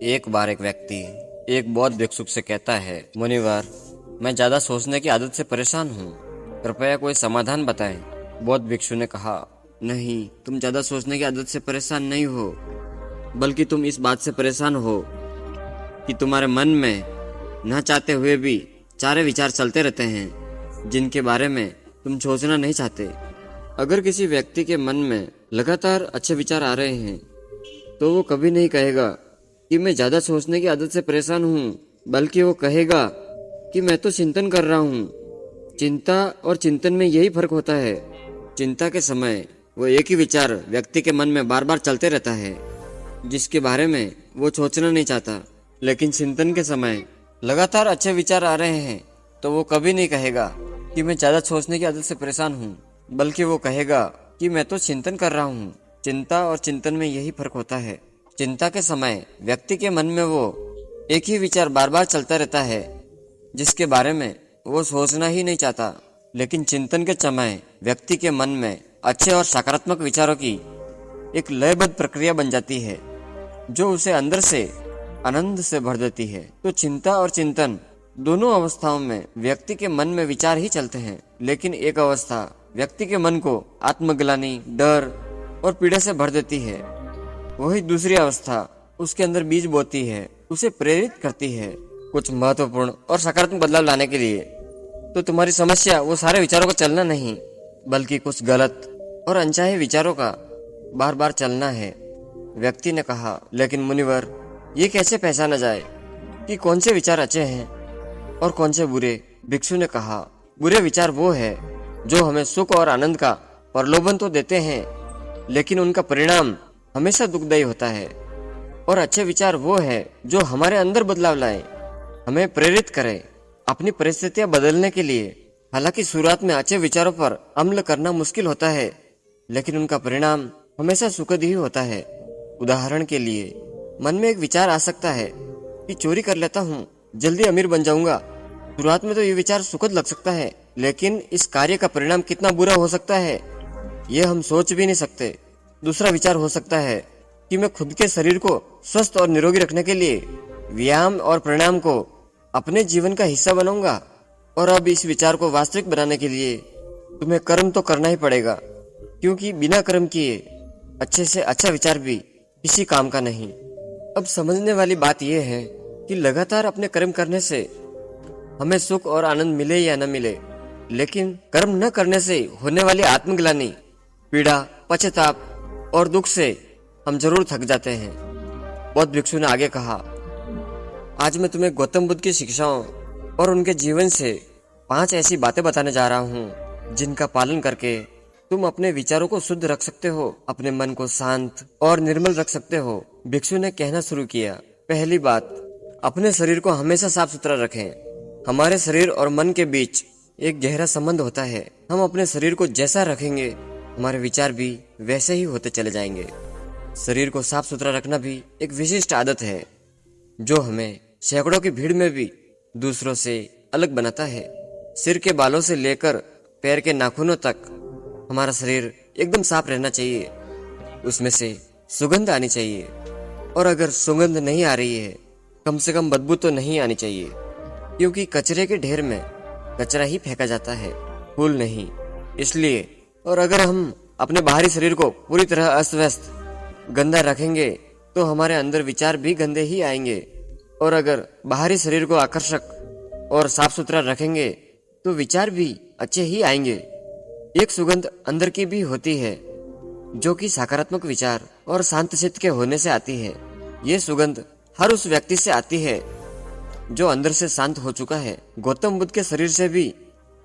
एक बार एक व्यक्ति एक बौद्ध भिक्षुक से कहता है, मुनिवर, मैं ज्यादा सोचने की आदत से परेशान हूँ, कृपया कोई समाधान बताएं। बौद्ध भिक्षु ने कहा, नहीं, तुम ज्यादा सोचने की आदत से परेशान नहीं हो, बल्कि तुम इस बात से परेशान हो कि तुम्हारे मन में न चाहते हुए भी सारे विचार चलते रहते हैं जिनके बारे में तुम सोचना नहीं चाहते। अगर किसी व्यक्ति के मन में लगातार अच्छे विचार आ रहे हैं तो वो कभी नहीं कहेगा कि मैं ज्यादा सोचने की आदत से परेशान हूँ, बल्कि वो कहेगा कि मैं तो चिंतन कर रहा हूँ। चिंता और चिंतन में यही फर्क होता है। चिंता के समय वो एक ही विचार व्यक्ति के मन में बार बार चलते रहता है जिसके बारे में वो सोचना नहीं चाहता। लेकिन चिंतन के समय लगातार अच्छे विचार आ रहे हैं तो वो कभी नहीं कहेगा कि मैं ज्यादा सोचने की आदत से परेशान हूँ, बल्कि वो कहेगा कि मैं तो चिंतन कर रहा हूँ। चिंता और चिंतन में यही फर्क होता है। चिंता के समय व्यक्ति के मन में वो एक ही विचार बार बार चलता रहता है जिसके बारे में वो सोचना ही नहीं चाहता। लेकिन चिंतन के समय व्यक्ति के मन में अच्छे और सकारात्मक विचारों की एक लयबद्ध प्रक्रिया बन जाती है जो उसे अंदर से आनंद से भर देती है। तो चिंता और चिंतन दोनों अवस्थाओं में व्यक्ति के मन में विचार ही चलते हैं, लेकिन एक अवस्था व्यक्ति के मन को आत्मग्लानि, डर और पीड़ा से भर देती है। वही दूसरी अवस्था उसके अंदर बीज बोती है, उसे प्रेरित करती है कुछ महत्वपूर्ण और सकारात्मक बदलाव लाने के लिए। तो तुम्हारी समस्या वो सारे विचारों का चलना नहीं, बल्कि कुछ गलत और अनचाहे विचारों का बार बार चलना है। व्यक्ति ने कहा, लेकिन मुनिवर, ये कैसे पहचाना जाए कि कौन से विचार अच्छे हैं और कौन से बुरे? भिक्षु ने कहा, बुरे विचार वो है जो हमें सुख और आनंद का प्रलोभन तो देते हैं, लेकिन उनका परिणाम हमेशा दुखदायी होता है। और अच्छे विचार वो है जो हमारे अंदर बदलाव लाए, हमें प्रेरित करे अपनी परिस्थितियां बदलने के लिए। हालांकि शुरुआत में अच्छे विचारों पर अमल करना मुश्किल होता है, लेकिन उनका परिणाम हमेशा सुखद ही होता है। उदाहरण के लिए, मन में एक विचार आ सकता है कि चोरी कर लेता हूँ, जल्दी अमीर बन जाऊंगा। शुरुआत में तो ये विचार सुखद लग सकता है, लेकिन इस कार्य का परिणाम कितना बुरा हो सकता है ये हम सोच भी नहीं सकते। दूसरा विचार हो सकता है कि मैं खुद के शरीर को स्वस्थ और निरोगी रखने के लिए व्यायाम और प्राणायाम को अपने जीवन का हिस्सा बनाऊंगा। और अब इस विचार को वास्तविक बनाने के लिए तुम्हें कर्म तो करना ही पड़ेगा, क्योंकि बिना कर्म किए अच्छे से अच्छा विचार भी किसी काम का नहीं। अब समझने वाली बात यह है कि लगातार अपने कर्म करने से हमें सुख और आनंद मिले या न मिले, लेकिन कर्म न करने से होने वाली आत्मग्लानि, पीड़ा, पश्चाताप और दुख से हम जरूर थक जाते हैं। बौद्ध भिक्षु ने आगे कहा, आज मैं तुम्हें गौतम बुद्ध की शिक्षाओं और उनके जीवन से 5 ऐसी बातें बताने जा रहा हूँ जिनका पालन करके तुम अपने विचारों को शुद्ध रख सकते हो, अपने मन को शांत और निर्मल रख सकते हो। भिक्षु ने कहना शुरू किया, पहली बात, अपने शरीर को हमेशा साफ सुथरा रखें। हमारे शरीर और मन के बीच एक गहरा संबंध होता है। हम अपने शरीर को जैसा रखेंगे हमारे विचार भी वैसे ही होते चले जाएंगे। शरीर को साफ सुथरा रखना भी एक विशिष्ट आदत है जो हमें सैकड़ों की भीड़ में भी दूसरों से अलग बनाता है। सिर के बालों से लेकर पैर के नाखूनों तक हमारा शरीर एकदम साफ रहना चाहिए। उसमें से सुगंध आनी चाहिए, और अगर सुगंध नहीं आ रही है, कम से कम बदबू तो नहीं आनी चाहिए, क्योंकि कचरे के ढेर में कचरा ही फेंका जाता है, फूल नहीं। इसलिए और अगर हम अपने बाहरी शरीर को पूरी तरह अस्त व्यस्त गंदा रखेंगे तो हमारे अंदर विचार भी गंदे ही आएंगे, और अगर बाहरी शरीर को आकर्षक और साफ सुथरा रखेंगे तो विचार भी अच्छे ही आएंगे। एक सुगंध अंदर की भी होती है जो कि सकारात्मक विचार और शांत चित्त के होने से आती है। ये सुगंध हर उस व्यक्ति से आती है जो अंदर से शांत हो चुका है। गौतम बुद्ध के शरीर से भी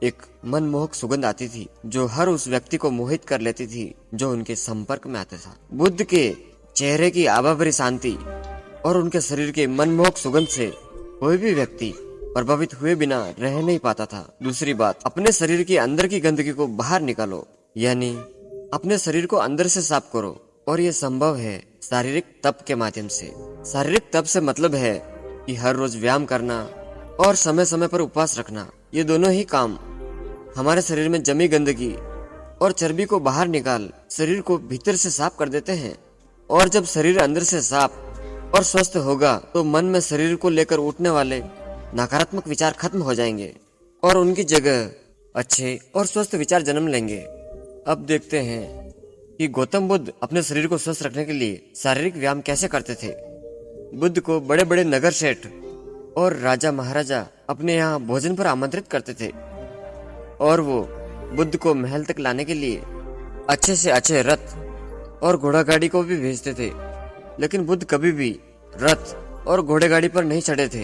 एक मनमोहक सुगंध आती थी जो हर उस व्यक्ति को मोहित कर लेती थी जो उनके संपर्क में आता था। बुद्ध के चेहरे की आभा भरी शांति और उनके शरीर के मनमोहक सुगंध से कोई भी व्यक्ति प्रभावित हुए बिना रह नहीं पाता था। दूसरी बात, अपने शरीर के अंदर की गंदगी को बाहर निकालो, यानी अपने शरीर को अंदर से साफ करो, और ये संभव है शारीरिक तप के माध्यम से। शारीरिक तप से मतलब है कि हर रोज व्यायाम करना और समय समय पर उपवास रखना। ये दोनों ही काम हमारे शरीर में जमी गंदगी और चर्बी को बाहर निकाल शरीर को भीतर से साफ कर देते हैं। और जब शरीर अंदर से साफ और स्वस्थ होगा तो मन में शरीर को लेकर उठने वाले नकारात्मक विचार खत्म हो जाएंगे और उनकी जगह अच्छे और स्वस्थ विचार जन्म लेंगे। अब देखते हैं कि गौतम बुद्ध अपने शरीर को स्वस्थ रखने के लिए शारीरिक व्यायाम कैसे करते थे। बुद्ध को बड़े बड़े नगर सेठ और राजा महाराजा अपने यहाँ भोजन पर आमंत्रित करते थे और वो बुद्ध को महल तक लाने के लिए अच्छे से अच्छे रथ और घोड़ा गाड़ी को भी भेजते थे। लेकिन बुद्ध कभी भी रथ और घोड़े गाड़ी पर नहीं चढ़े थे,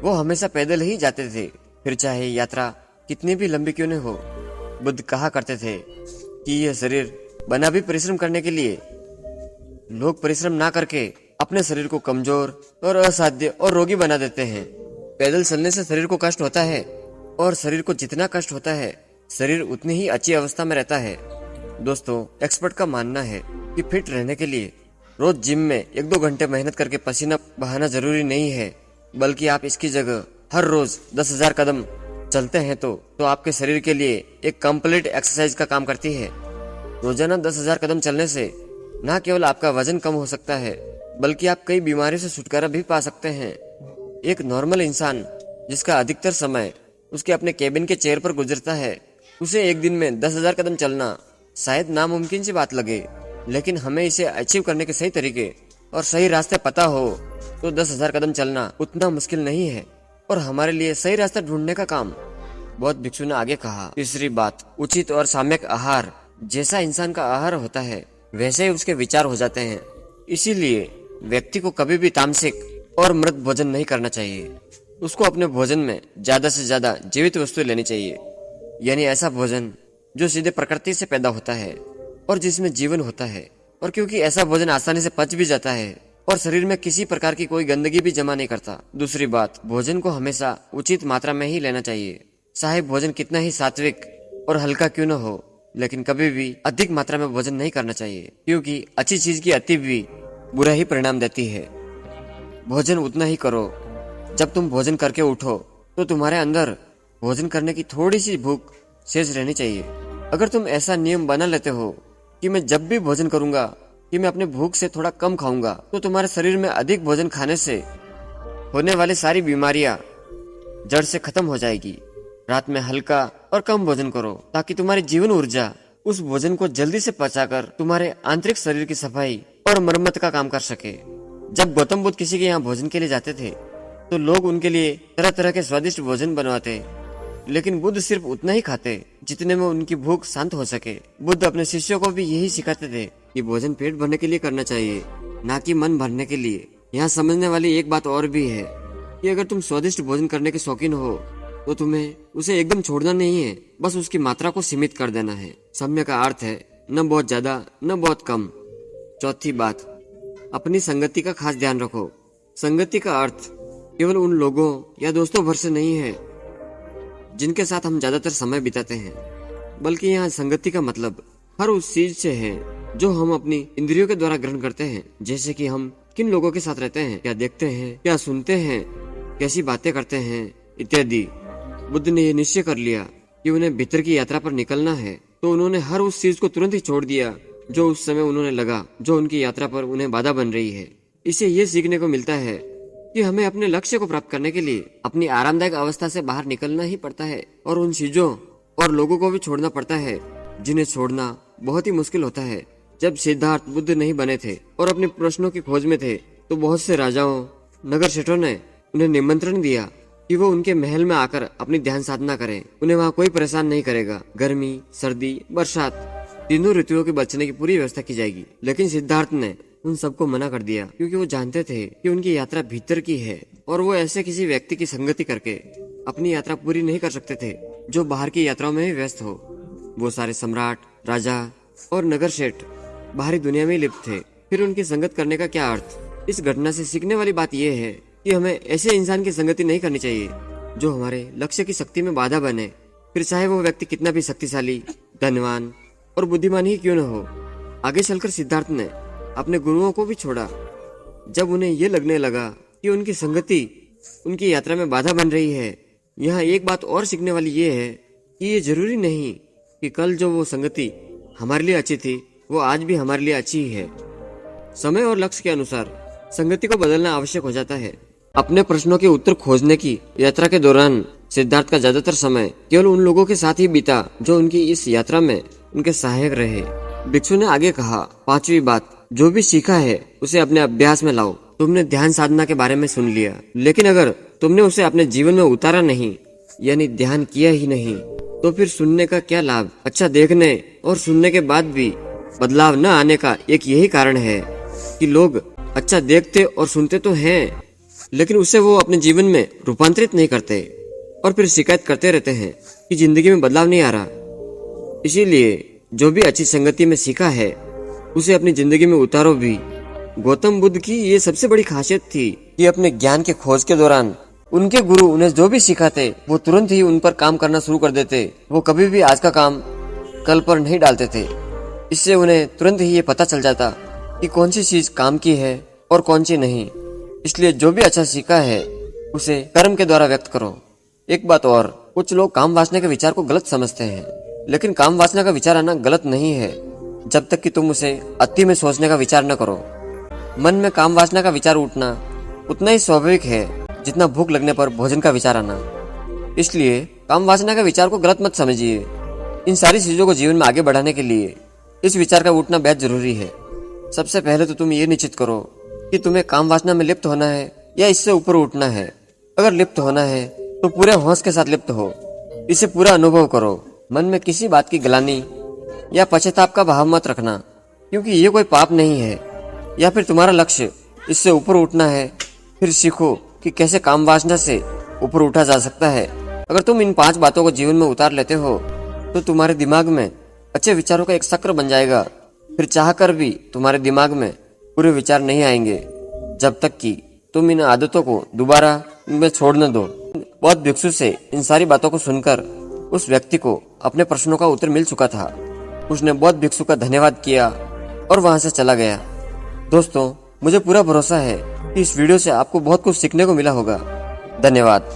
वो हमेशा पैदल ही जाते थे, फिर चाहे यात्रा कितनी भी लंबी क्यों न हो। बुद्ध कहा करते थे कि यह शरीर बना भी परिश्रम करने के लिए, लोग परिश्रम ना करके अपने शरीर को कमजोर और असाध्य और रोगी बना देते हैं। पैदल चलने से शरीर को कष्ट होता है और शरीर को जितना कष्ट होता है शरीर उतनी ही अच्छी अवस्था में रहता है। दोस्तों, एक्सपर्ट का मानना है कि फिट रहने के लिए रोज जिम में 1-2 घंटे मेहनत करके पसीना बहाना जरूरी नहीं है, बल्कि आप इसकी जगह हर रोज 10,000 कदम चलते हैं तो आपके शरीर के लिए एक कंप्लीट एक्सरसाइज का काम करती है। रोजाना 10,000 कदम चलने से न केवल आपका वजन कम हो सकता है, बल्कि आप कई बीमारियों से छुटकारा भी पा सकते हैं। एक नॉर्मल इंसान जिसका अधिकतर समय उसके अपने केबिन के चेयर पर गुजरता है, उसे एक दिन में 10,000 कदम चलना शायद नामुमकिन सी बात लगे, लेकिन हमें इसे अचीव करने के सही तरीके और सही रास्ते पता हो तो 10,000 कदम चलना उतना मुश्किल नहीं है और हमारे लिए सही रास्ता ढूंढने का काम। बौद्ध भिक्षु ने आगे कहा, तीसरी बात, उचित और साम्यक आहार। जैसा इंसान का आहार होता है वैसे ही उसके विचार हो जाते हैं। इसीलिए व्यक्ति को कभी भी तामसिक और मृत भोजन नहीं करना चाहिए। उसको अपने भोजन में ज्यादा से ज्यादा जीवित वस्तुएं लेनी चाहिए, यानी ऐसा भोजन जो सीधे प्रकृति से पैदा होता है और जिसमें जीवन होता है। और क्योंकि ऐसा भोजन आसानी से पच भी जाता है और शरीर में किसी प्रकार की कोई गंदगी भी जमा नहीं करता। दूसरी बात, भोजन को हमेशा उचित मात्रा में ही लेना चाहिए। चाहे भोजन कितना ही सात्विक और हल्का क्यों न हो, लेकिन कभी भी अधिक मात्रा में भोजन नहीं करना चाहिए, क्योंकि अच्छी चीज की अति भी बुरा ही परिणाम देती है। भोजन उतना ही करो जब तुम भोजन करके उठो तो तुम्हारे अंदर भोजन करने की थोड़ी सी भूख शेष रहनी चाहिए। अगर तुम ऐसा नियम बना लेते हो कि मैं जब भी भोजन करूंगा कि मैं अपने भूख से थोड़ा कम खाऊंगा, तो तुम्हारे शरीर में अधिक भोजन खाने से होने वाली सारी बीमारियां जड़ से खत्म हो जाएगी। रात में हल्का और कम भोजन करो ताकि तुम्हारी जीवन ऊर्जा उस भोजन को जल्दी से पचाकर तुम्हारे आंतरिक शरीर की सफाई और मरम्मत का काम कर सके। जब गौतम बुद्ध किसी के यहाँ भोजन के लिए जाते थे तो लोग उनके लिए तरह तरह के स्वादिष्ट भोजन बनवाते, लेकिन बुद्ध सिर्फ उतना ही खाते जितने में उनकी भूख शांत हो सके। बुद्ध अपने शिष्यों को भी यही सिखाते थे कि भोजन पेट भरने के लिए करना चाहिए, ना कि मन भरने के लिए। यहाँ समझने वाली एक बात और भी है कि अगर तुम स्वादिष्ट भोजन करने के शौकीन हो तो तुम्हें उसे एकदम छोड़ना नहीं है, बस उसकी मात्रा को सीमित कर देना है। सम्य का अर्थ है न बहुत ज्यादा न बहुत कम। चौथी बात, अपनी संगति का खास ध्यान रखो। संगति का अर्थ केवल उन लोगों या दोस्तों भर से नहीं है जिनके साथ हम ज्यादातर समय बिताते हैं, बल्कि यहाँ संगति का मतलब हर उस चीज से है जो हम अपनी इंद्रियों के द्वारा ग्रहण करते हैं। जैसे कि हम किन लोगों के साथ रहते हैं, क्या देखते हैं, क्या सुनते हैं, कैसी बातें करते हैं इत्यादि। बुद्ध ने यह निश्चय कर लिया कि उन्हें भीतर की यात्रा पर निकलना है, तो उन्होंने हर उस चीज को तुरंत ही छोड़ दिया जो उस समय उन्होंने लगा जो उनकी यात्रा पर उन्हें बाधा बन रही है। इससे ये सीखने को मिलता है कि हमें अपने लक्ष्य को प्राप्त करने के लिए अपनी आरामदायक अवस्था से बाहर निकलना ही पड़ता है और उन चीजों और लोगों को भी छोड़ना पड़ता है जिन्हें छोड़ना बहुत ही मुश्किल होता है। जब सिद्धार्थ बुद्ध नहीं बने थे और अपने प्रश्नों की खोज में थे तो बहुत से राजाओं, नगर सेठों ने उन्हें निमंत्रण दिया कि वो उनके महल में आकर अपनी ध्यान साधना करें। उन्हें वहाँ कोई परेशान नहीं करेगा। गर्मी, सर्दी, बरसात, तीनों ऋतुओं के बचने की पूरी व्यवस्था की जाएगी। लेकिन सिद्धार्थ ने उन सबको मना कर दिया क्योंकि वो जानते थे कि उनकी यात्रा भीतर की है और वो ऐसे किसी व्यक्ति की संगति करके अपनी यात्रा पूरी नहीं कर सकते थे जो बाहर की यात्राओं में ही व्यस्त हो। वो सारे सम्राट, राजा और नगर सेठ बाहरी दुनिया में ही लिप्त थे। फिर उनकी संगत करने का क्या अर्थ? इस घटना से सीखने वाली बात यह है कि हमें ऐसे इंसान की संगति नहीं करनी चाहिए जो हमारे लक्ष्य की शक्ति में बाधा बने, फिर चाहे वो व्यक्ति कितना भी शक्तिशाली, धनवान और बुद्धिमान ही क्यों न हो। आगे चलकर सिद्धार्थ ने अपने गुरुओं को भी छोड़ा जब उन्हें ये लगने लगा कि उनकी संगति उनकी यात्रा में बाधा बन रही है। यहाँ एक बात और सीखने वाली ये है कि ये जरूरी नहीं कि कल जो वो संगति हमारे लिए अच्छी थी वो आज भी हमारे लिए अच्छी ही है। समय और लक्ष्य के अनुसार संगति को बदलना आवश्यक हो जाता है। अपने प्रश्नों के उत्तर खोजने की यात्रा के दौरान सिद्धार्थ का ज्यादातर समय केवल उन लोगों के साथ ही बीता जो उनकी इस यात्रा में उनके सहायक रहे। भिक्षु ने आगे कहा, 5वीं बात, जो भी सीखा है उसे अपने अभ्यास में लाओ। तुमने ध्यान साधना के बारे में सुन लिया, लेकिन अगर तुमने उसे अपने जीवन में उतारा नहीं, यानी ध्यान किया ही नहीं, तो फिर सुनने का क्या लाभ। अच्छा देखने और सुनने के बाद भी बदलाव न आने का एक यही कारण है कि लोग अच्छा देखते और सुनते तो हैं, लेकिन उसे वो अपने जीवन में रूपांतरित नहीं करते और फिर शिकायत करते रहते हैं कि जिंदगी में बदलाव नहीं आ रहा। इसीलिए जो भी अच्छी संगति में सीखा है उसे अपनी जिंदगी में उतारो भी। गौतम बुद्ध की ये सबसे बड़ी खासियत थी कि अपने ज्ञान के खोज के दौरान उनके गुरु उन्हें जो भी सिखाते वो तुरंत ही उन पर काम करना शुरू कर देते। वो कभी भी आज का काम कल पर नहीं डालते थे। इससे उन्हें तुरंत ही ये पता चल जाता कि कौन सी चीज काम की है और कौन सी नहीं। इसलिए जो भी अच्छा सीखा है उसे कर्म के द्वारा व्यक्त करो। एक बात और, कुछ लोग काम वासना के विचार को गलत समझते हैं, लेकिन काम वासना का विचार आना गलत नहीं है जब तक कि तुम उसे अति में सोचने का विचार न करो। मन में काम वासना का विचार उठना उतना ही स्वाभाविक है जितना भूख लगने पर भोजन का विचार आना। इसलिए काम वासना के विचार को गलत मत समझिए। इन सारी चीजों को जीवन में आगे बढ़ाने के लिए इस विचार का उठना बेहद जरूरी है। सबसे पहले तो तुम ये निश्चित करो कि तुम्हें काम वासना में लिप्त होना है या इससे ऊपर उठना है। अगर लिप्त होना है तो पूरे होश के साथ लिप्त हो, इसे पूरा अनुभव करो। मन में किसी बात की ग्लानि या पश्चाताप का भाव मत रखना, क्योंकि ये कोई पाप नहीं है। या फिर तुम्हारा लक्ष्य इससे ऊपर उठना है, फिर सीखो कि कैसे काम वासना से ऊपर उठा जा सकता है। अगर तुम इन 5 बातों को जीवन में उतार लेते हो तो तुम्हारे दिमाग में अच्छे विचारों का एक चक्र बन जाएगा। फिर चाह कर भी तुम्हारे दिमाग में पूरे विचार नहीं आएंगे जब तक कि तुम इन आदतों को दोबारा इनमें छोड़ न दो। बौद्ध भिक्षु से इन सारी बातों को सुनकर उस व्यक्ति को अपने प्रश्नों का उत्तर मिल चुका था। उसने बौद्ध भिक्षु का धन्यवाद किया और वहां से चला गया। दोस्तों, मुझे पूरा भरोसा है कि इस वीडियो से आपको बहुत कुछ सीखने को मिला होगा। धन्यवाद।